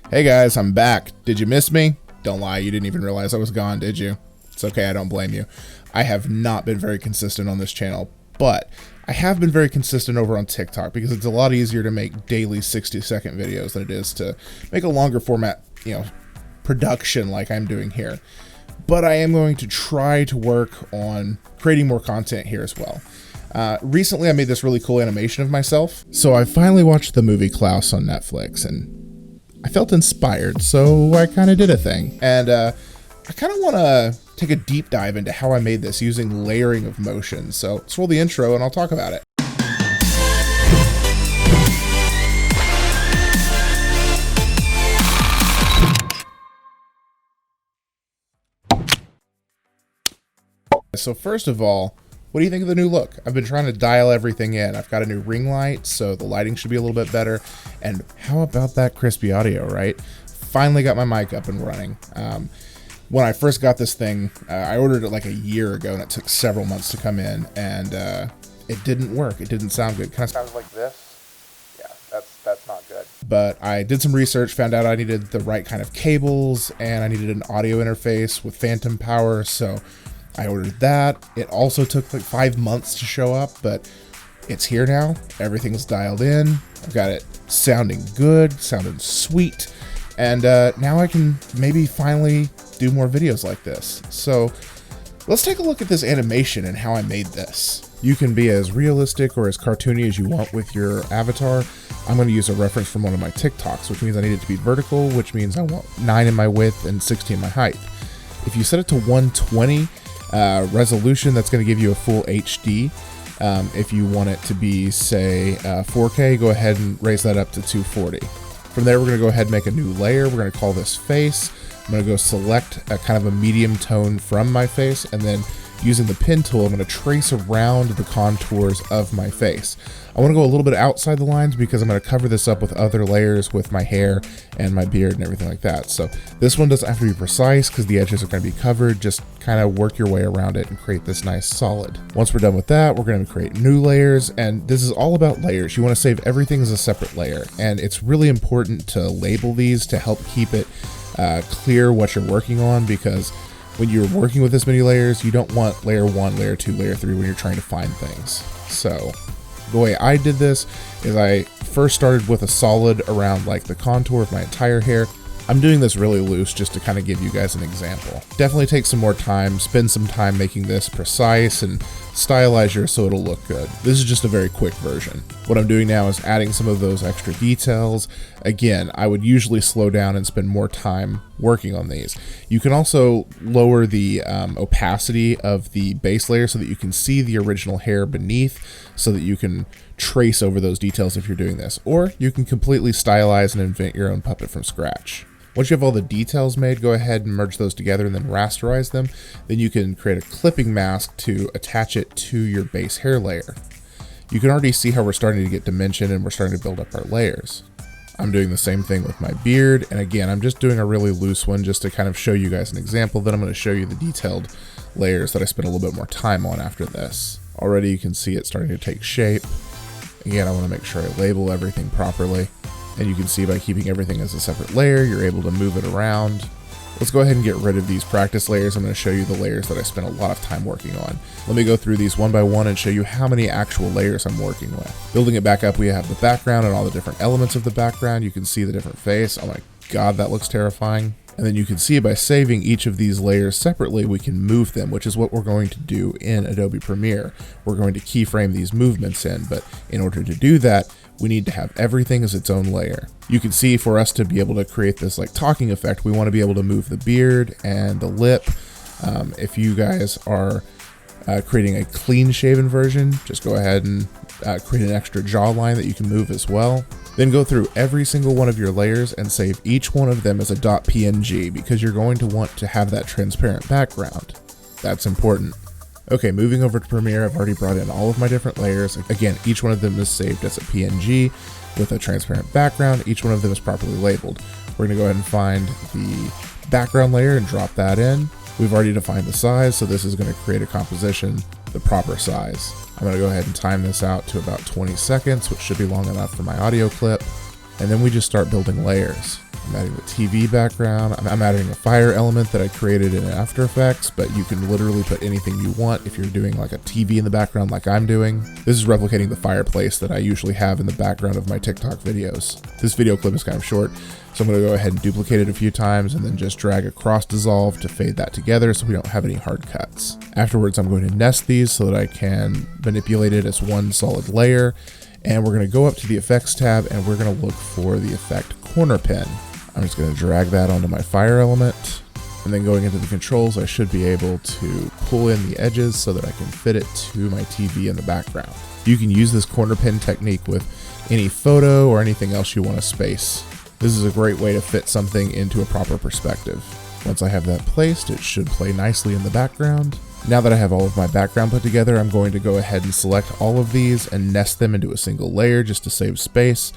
Hey guys, I'm back. Did you miss me? Don't lie, you didn't even realize I was gone, did you? It's okay, I don't blame you. I have not been very consistent on this channel, but I have been very consistent over on TikTok because it's a lot easier to make daily 60-second videos than it is to make a longer format, production like I'm doing here. But I am going to try to work on creating more content here as well. Recently I made this really cool animation of myself. So I finally watched the movie Klaus on Netflix and I felt inspired, so I kind of did a thing. And I kind of want to take a deep dive into how I made this using layering of motion. So let's roll the intro and I'll talk about it. So first of all, what do you think of the new look? I've been trying to dial everything in. I've got a new ring light, so the lighting should be a little bit better. And how about that crispy audio, right? Finally got my mic up and running. When I first got this thing, I ordered it like a year ago and it took several months to come in, and it didn't work. It didn't sound good. Kind of sounds like this. Yeah, that's not good. But I did some research, found out I needed the right kind of cables, and I needed an audio interface with phantom power, so I ordered that. It also took like 5 months to show up, but it's here now. Everything's dialed in. I've got it sounding good, sounding sweet, and now I can maybe finally do more videos like this. So let's take a look at this animation and how I made this. You can be as realistic or as cartoony as you want with your avatar. I'm going to use a reference from one of my TikToks, which means I need it to be vertical, which means I want 9 in my width and 60 in my height. If you set it to 120 resolution, that's going to give you a full HD. If you want it to be, say, 4K, go ahead and raise that up to 240. From there, we're going to go ahead and make a new layer. We're going to call this face. I'm going to go select a kind of a medium tone from my face, and then using the pen tool, I'm going to trace around the contours of my face. I want to go a little bit outside the lines because I'm going to cover this up with other layers with my hair and my beard and everything like that. So this one doesn't have to be precise because the edges are going to be covered. Just kind of work your way around it and create this nice solid. Once we're done with that, we're going to create new layers, and this is all about layers. You want to save everything as a separate layer, and it's really important to label these to help keep it clear what you're working on, because when you're working with this many layers, you don't want layer 1, layer 2, layer 3 when you're trying to find things. So the way I did this is I first started with a solid around like the contour of my entire hair. I'm doing this really loose just to kind of give you guys an example. Definitely take some more time, spend some time making this precise and stylize yours so it'll look good. This is just a very quick version. What I'm doing now is adding some of those extra details. Again, I would usually slow down and spend more time working on these. You can also lower the opacity of the base layer so that you can see the original hair beneath, so that you can trace over those details if you're doing this. Or you can completely stylize and invent your own puppet from scratch. Once you have all the details made, go ahead and merge those together and then rasterize them. Then you can create a clipping mask to attach it to your base hair layer. You can already see how we're starting to get dimension and we're starting to build up our layers. I'm doing the same thing with my beard, and again, I'm just doing a really loose one just to kind of show you guys an example. Then I'm going to show you the detailed layers that I spent a little bit more time on after this. Already you can see it starting to take shape. Again, I want to make sure I label everything properly. And you can see by keeping everything as a separate layer, you're able to move it around. Let's go ahead and get rid of these practice layers. I'm going to show you the layers that I spent a lot of time working on. Let me go through these one by one and show you how many actual layers I'm working with. Building it back up, we have the background and all the different elements of the background. You can see the different face. Oh my God, that looks terrifying. And then you can see by saving each of these layers separately, we can move them, which is what we're going to do in Adobe Premiere. We're going to keyframe these movements in, but in order to do that, we need to have everything as its own layer. You can see for us to be able to create this like talking effect, we want to be able to move the beard and the lip. If you guys are creating a clean shaven version, just go ahead and create an extra jawline that you can move as well. Then go through every single one of your layers and save each one of them as a .png, because you're going to want to have that transparent background. That's important. Okay, moving over to Premiere, I've already brought in all of my different layers. Again, each one of them is saved as a PNG with a transparent background. Each one of them is properly labeled. We're going to go ahead and find the background layer and drop that in. We've already defined the size, so this is going to create a composition the proper size. I'm going to go ahead and time this out to about 20 seconds, which should be long enough for my audio clip. And then we just start building layers. I'm adding the TV background. I'm adding a fire element that I created in After Effects, but you can literally put anything you want if you're doing like a TV in the background like I'm doing. This is replicating the fireplace that I usually have in the background of my TikTok videos. This video clip is kind of short, so I'm going to go ahead and duplicate it a few times and then just drag a cross dissolve to fade that together so we don't have any hard cuts. Afterwards, I'm going to nest these so that I can manipulate it as one solid layer. And we're going to go up to the effects tab and we're going to look for the effect corner pin. I'm just going to drag that onto my fire element, and then going into the controls, I should be able to pull in the edges so that I can fit it to my TV in the background. You can use this corner pin technique with any photo or anything else you want to space. This is a great way to fit something into a proper perspective. Once I have that placed, it should play nicely in the background. Now that I have all of my background put together, I'm going to go ahead and select all of these and nest them into a single layer just to save space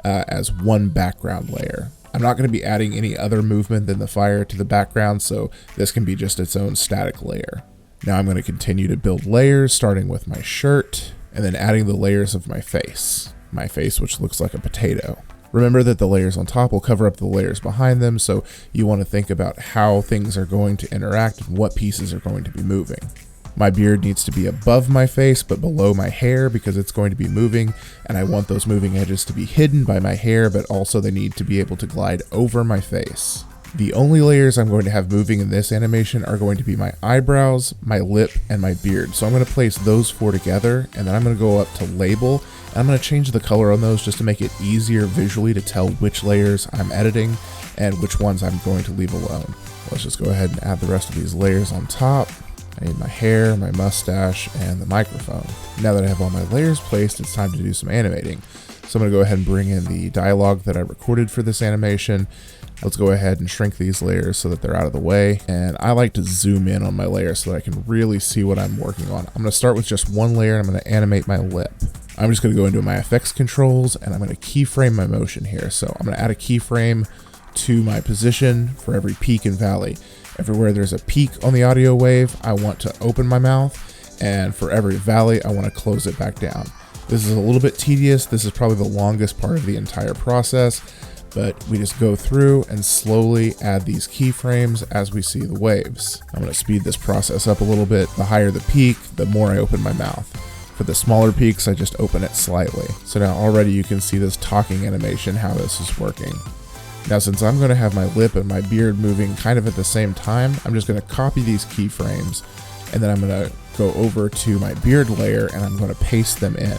as one background layer. I'm not going to be adding any other movement than the fire to the background, so this can be just its own static layer. Now I'm going to continue to build layers, starting with my shirt, and then adding the layers of my face. My face, which looks like a potato. Remember that the layers on top will cover up the layers behind them, so you want to think about how things are going to interact and what pieces are going to be moving. My beard needs to be above my face but below my hair because it's going to be moving, and I want those moving edges to be hidden by my hair, but also they need to be able to glide over my face. The only layers I'm going to have moving in this animation are going to be my eyebrows, my lip, and my beard. So I'm going to place those four together, and then I'm going to go up to label, and I'm going to change the color on those just to make it easier visually to tell which layers I'm editing and which ones I'm going to leave alone. Let's just go ahead and add the rest of these layers on top. I need my hair, my mustache, and the microphone. Now that I have all my layers placed, it's time to do some animating. So I'm going to go ahead and bring in the dialogue that I recorded for this animation. Let's go ahead and shrink these layers so that they're out of the way. And I like to zoom in on my layers so that I can really see what I'm working on. I'm going to start with just one layer and I'm going to animate my lip. I'm just going to go into my effects controls and I'm going to keyframe my motion here. So I'm going to add a keyframe to my position for every peak and valley. Everywhere there's a peak on the audio wave, I want to open my mouth, and for every valley, I want to close it back down. This is a little bit tedious. This is probably the longest part of the entire process, but we just go through and slowly add these keyframes as we see the waves. I'm going to speed this process up a little bit. The higher the peak, the more I open my mouth. For the smaller peaks, I just open it slightly. So now already you can see this talking animation, how this is working. Now, since I'm going to have my lip and my beard moving kind of at the same time, I'm just going to copy these keyframes, and then I'm going to go over to my beard layer and I'm going to paste them in.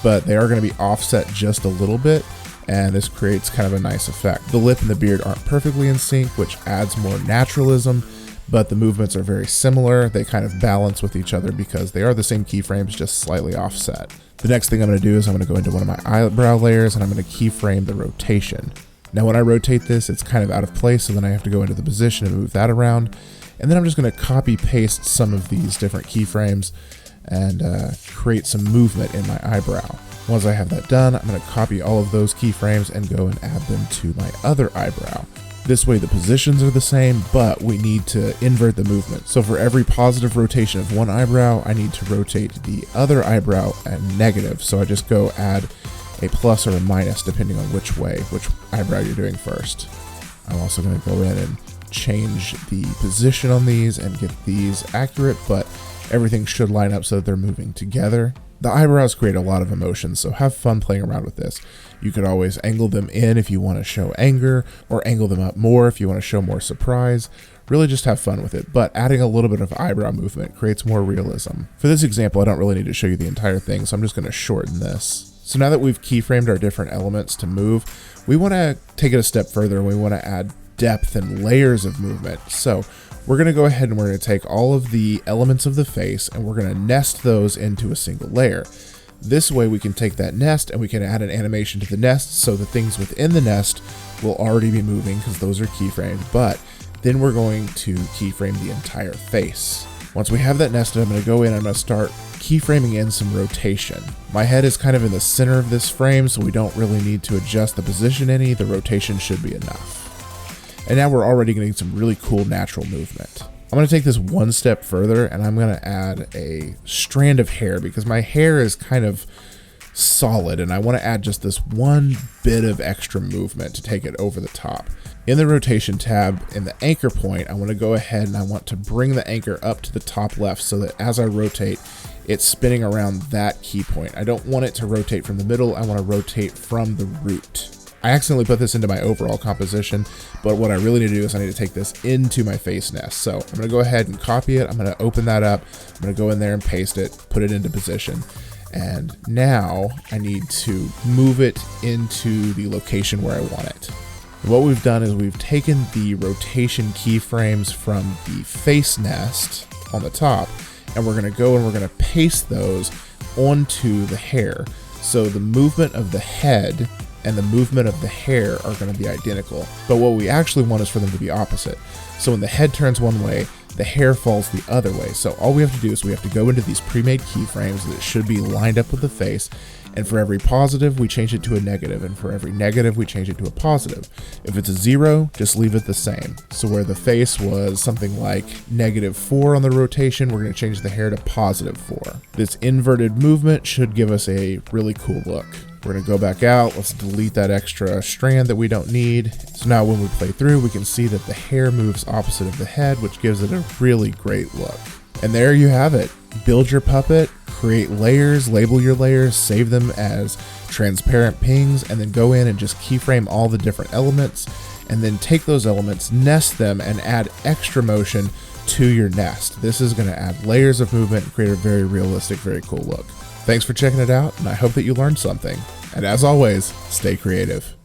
But they are going to be offset just a little bit, and this creates kind of a nice effect. The lip and the beard aren't perfectly in sync, which adds more naturalism, but the movements are very similar. They kind of balance with each other because they are the same keyframes, just slightly offset. The next thing I'm going to do is I'm going to go into one of my eyebrow layers and I'm going to keyframe the rotation. Now when I rotate this, it's kind of out of place, so then I have to go into the position and move that around. And then I'm just going to copy paste some of these different keyframes and create some movement in my eyebrow. Once I have that done, I'm going to copy all of those keyframes and go and add them to my other eyebrow. This way the positions are the same, but we need to invert the movement. So for every positive rotation of one eyebrow, I need to rotate the other eyebrow at negative. So I just go add a plus or a minus depending on which eyebrow you're doing first. I'm also going to go in and change the position on these and get these accurate, but everything should line up so that they're moving together. The eyebrows create a lot of emotions, so have fun playing around with this. You could always angle them in if you want to show anger, or angle them up more if you want to show more surprise. Really just have fun with it, but adding a little bit of eyebrow movement creates more realism. For this example, I don't really need to show you the entire thing, so I'm just going to shorten this. So now that we've keyframed our different elements to move, we want to take it a step further and we want to add depth and layers of movement. So we're going to go ahead and we're going to take all of the elements of the face and we're going to nest those into a single layer. This way we can take that nest and we can add an animation to the nest so the things within the nest will already be moving because those are keyframed, but then we're going to keyframe the entire face. Once we have that nested, I'm going to go in and I'm going to start keyframing in some rotation. My head is kind of in the center of this frame, so we don't really need to adjust the position any. The rotation should be enough. And now we're already getting some really cool natural movement. I'm going to take this one step further and I'm going to add a strand of hair because my hair is kind of solid, and I want to add just this one bit of extra movement to take it over the top. In the rotation tab, in the anchor point, I want to go ahead and I want to bring the anchor up to the top left so that as I rotate, it's spinning around that key point. I don't want it to rotate from the middle, I want to rotate from the root. I accidentally put this into my overall composition, but what I really need to do is I need to take this into my face nest. So I'm gonna go ahead and copy it, I'm gonna open that up, I'm gonna go in there and paste it, put it into position. And now I need to move it into the location where I want it. And what we've done is we've taken the rotation keyframes from the face nest on the top, and we're gonna go and we're gonna paste those onto the hair. So the movement of the head and the movement of the hair are going to be identical. But what we actually want is for them to be opposite. So when the head turns one way, the hair falls the other way. So all we have to do is we have to go into these pre-made keyframes that should be lined up with the face, and for every positive, we change it to a negative, and for every negative, we change it to a positive. If it's a 0, just leave it the same. So where the face was something like -4 on the rotation, we're going to change the hair to +4. This inverted movement should give us a really cool look. We're going to go back out, let's delete that extra strand that we don't need. So now when we play through, we can see that the hair moves opposite of the head, which gives it a really great look. And there you have it. Build your puppet, create layers, label your layers, save them as transparent pings, and then go in and just keyframe all the different elements, and then take those elements, nest them, and add extra motion to your nest. This is going to add layers of movement and create a very realistic, very cool look. Thanks for checking it out, and I hope that you learned something. And as always, stay creative.